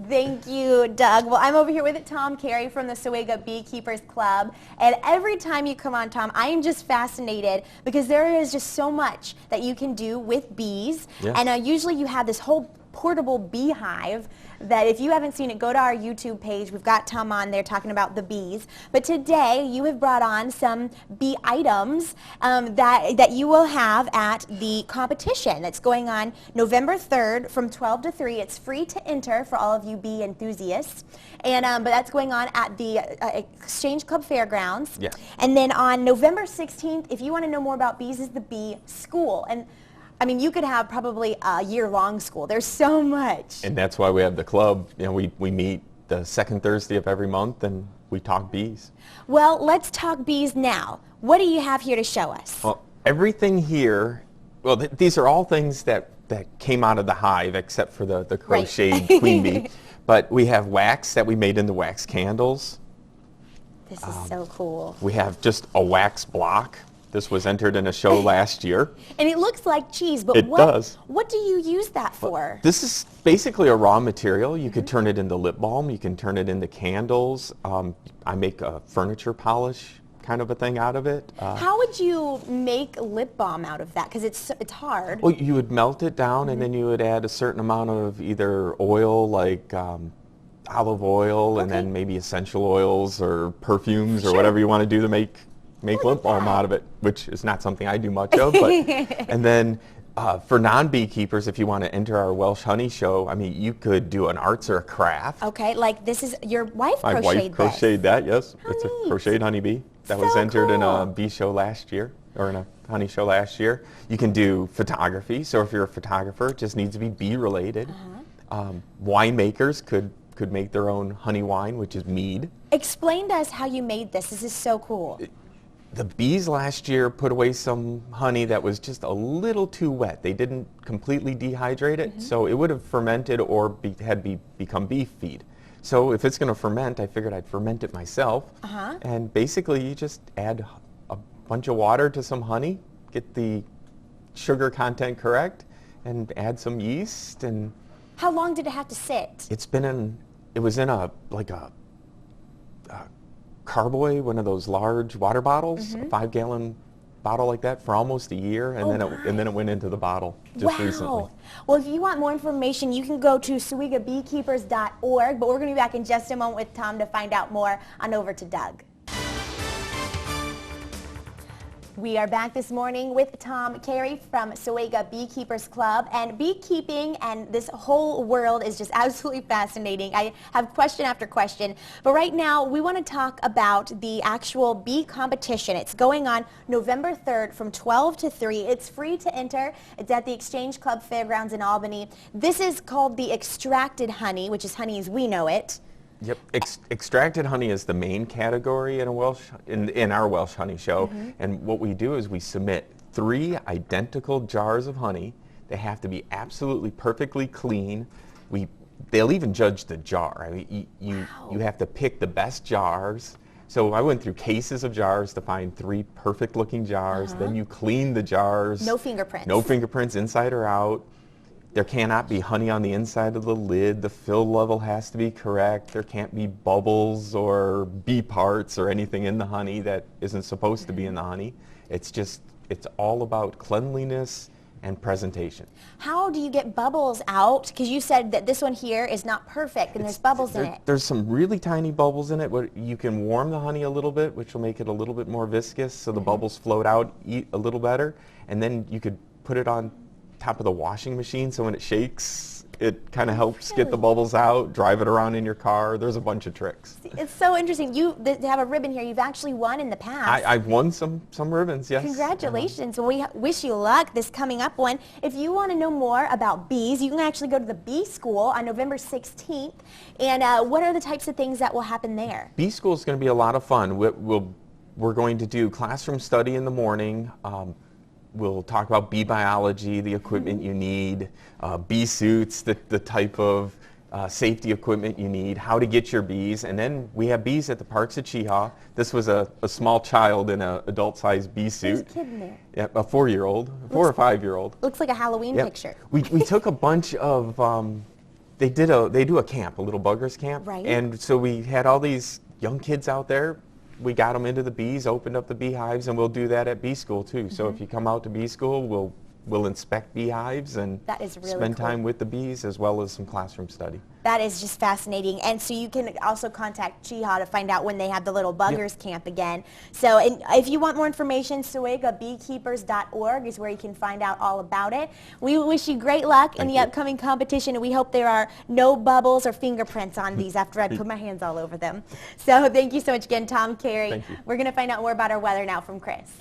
Thank you, Doug. Well, I'm over here with Tom Carey from the Sowega Beekeepers Club, and every time you come on, Tom, I am just fascinated because there is just so much that you can do with bees, and usually you have this whole portable beehive that if you haven't seen it, go to our YouTube page. We've got Tom on there talking about the bees. But today you have brought on some bee items that you will have at the competition that's going on November 3rd from 12 to 3. It's free to enter for all of you bee enthusiasts. And but that's going on at the Exchange Club Fairgrounds. Yeah. And then on November 16th, if you want to know more about bees, is the bee school. And I mean, you could have probably a year-long school. There's so much. And that's why we have the club. You know, we meet the second Thursday of every month and we talk bees. Well, let's talk bees now. What do you have here to show us? Well, everything here, well, these are all things that came out of the hive except for the crocheted queen bee. But we have wax that we made into wax candles. This is so cool. We have just a wax block. This was entered in a show last year. And it looks like cheese, but it does. What do you use that for? Well, this is basically a raw material. You could turn it into lip balm. You can turn it into candles. I make a furniture polish kind of a thing out of it. How would you make lip balm out of that? Because it's hard. Well, you would melt it down and then you would add a certain amount of either oil like olive oil and then maybe essential oils or perfumes or whatever you want to do to make lip balm out of it, which is not something I do much of. But and then for non-beekeepers, if you want to enter our Welsh Honey Show, I mean, you could do an arts or a craft. Okay, like this is your wife crocheted this. My wife crocheted that, yes. How it's neat. A crocheted honeybee that was entered in a bee show last year, or in a honey show last year. You can do photography, so if you're a photographer, it just needs to be bee related. Winemakers could make their own honey wine, which is mead. Explain to us how you made this. This is so cool. The bees last year put away some honey that was just a little too wet. They didn't completely dehydrate it, so it would have fermented or become beef feed. So if it's going to ferment, I figured I'd ferment it myself. And basically you just add a bunch of water to some honey, get the sugar content correct, and add some yeast. And how long did it have to sit? It was in a carboy, one of those large water bottles, a 5-gallon bottle like that, for almost a year, and then it went into the bottle just recently. Well, if you want more information, you can go to sowegabeekeepers.org, but we're going to be back in just a moment with Tom to find out more. On over to Doug. We are back this morning with Tom Carey from Sowega Beekeepers Club, and beekeeping and this whole world is just absolutely fascinating. I have question after question, but right now we want to talk about the actual bee competition. It's going on November 3rd from 12 to 3. It's free to enter. It's at the Exchange Club Fairgrounds in Albany. This is called the extracted honey, which is honey as we know it. Yep, extracted honey is the main category in our Welsh Honey Show, and what we do is we submit 3 identical jars of honey. They have to be absolutely perfectly clean. They'll even judge the jar. I mean, you have to pick the best jars. So I went through cases of jars to find 3 perfect-looking jars. Then you clean the jars. No fingerprints. No fingerprints, inside or out. There cannot be honey on the inside of the lid. The fill level has to be correct. There can't be bubbles or bee parts or anything in the honey that isn't supposed to be in the honey. It's all about cleanliness and presentation. How do you get bubbles out? Because you said that this one here is not perfect and there's bubbles in it. There's some really tiny bubbles in it. You can warm the honey a little bit, which will make it a little bit more viscous so the bubbles float out a little better. And then you could put it on top of the washing machine, so when it shakes, it kind of helps get the bubbles out. Drive it around in your car. There's a bunch of tricks. It's so interesting. They have a ribbon here. You've actually won in the past. I've won some ribbons, yes. Congratulations. Well, we wish you luck this coming up one. If you want to know more about bees, you can actually go to the Bee School on November 16th. And what are the types of things that will happen there? Bee School is going to be a lot of fun. We're going to do classroom study in the morning. We'll talk about bee biology, the equipment you need, bee suits, the type of safety equipment you need, how to get your bees, and then we have bees at the parks at Cheehaw. This was a small child in an adult-sized bee suit. There's a kid in there. Yeah, a 4-year-old, 4 or 5-year-old. Looks like a Halloween picture. We took a bunch of, they do a camp, a little buggers camp. Right. And so we had all these young kids out there. We got them into the bees, opened up the beehives, and we'll do that at bee school too. So if you come out to bee school, we'll inspect beehives and That is really spend cool. time with the bees as well as some classroom study. That is just fascinating. And so you can also contact Chiha to find out when they have the little buggers camp again. So and if you want more information, SowegoBeekeepers.org is where you can find out all about it. We wish you great luck in the upcoming competition, and we hope there are no bubbles or fingerprints on these after I put my hands all over them. So thank you so much again, Tom Carey. Thank you. We're going to find out more about our weather now from Chris.